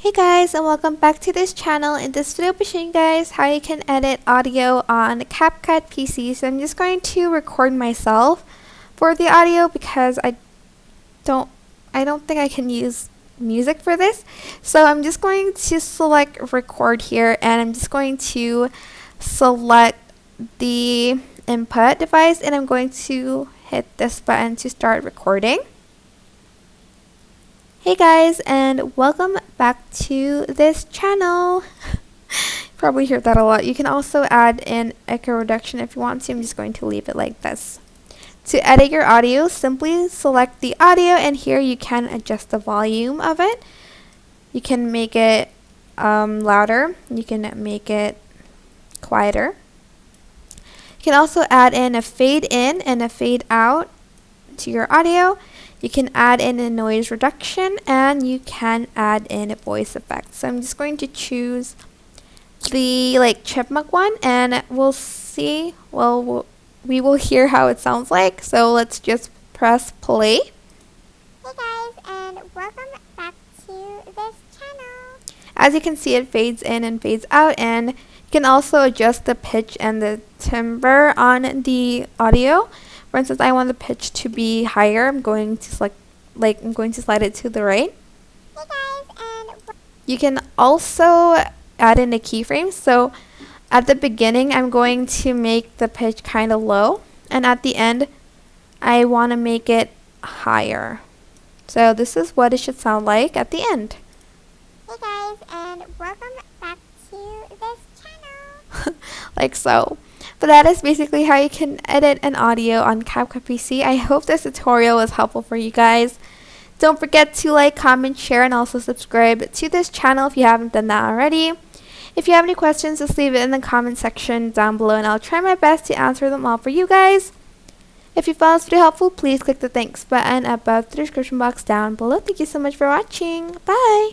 Hey guys, and welcome back to this channel. In this video, I'll be showing you guys how you can edit audio on CapCut PC. So I'm just going to record myself for the audio because I don't think I can use music for this. So I'm just going to select record here, and I'm just going to select the input device, and I'm going to hit this button to start recording. Hey guys, and welcome back to this channel. Probably hear that a lot. You can also add in echo reduction if you want to. I'm just going to leave it like this. To edit your audio, simply select the audio, and here you can adjust the volume of it. You can make it louder. You can make it quieter. You can also add in a fade in and a fade out to your audio. You can add in a noise reduction, and you can add in a voice effect. So I'm just going to choose the chipmunk one, and we'll see. Well, we will hear how it sounds like. So let's just press play. Hey guys, and welcome back to this channel. As you can see, it fades in and fades out, and you can also adjust the pitch and the timbre on the audio. For instance, I want the pitch to be higher. I'm going to slide it to the right. Hey guys, and you can also add in a keyframe. So at the beginning, I'm going to make the pitch kind of low, and at the end, I want to make it higher. So this is what it should sound like at the end. Hey guys, and welcome back to this channel. Like so. But that is basically how you can edit an audio on CapCut PC. I hope this tutorial was helpful for you guys. Don't forget to like, comment, share, and also subscribe to this channel if you haven't done that already. If you have any questions, just leave it in the comment section down below, and I'll try my best to answer them all for you guys. If you found this video helpful, please click the thanks button above the description box down below. Thank you so much for watching. Bye!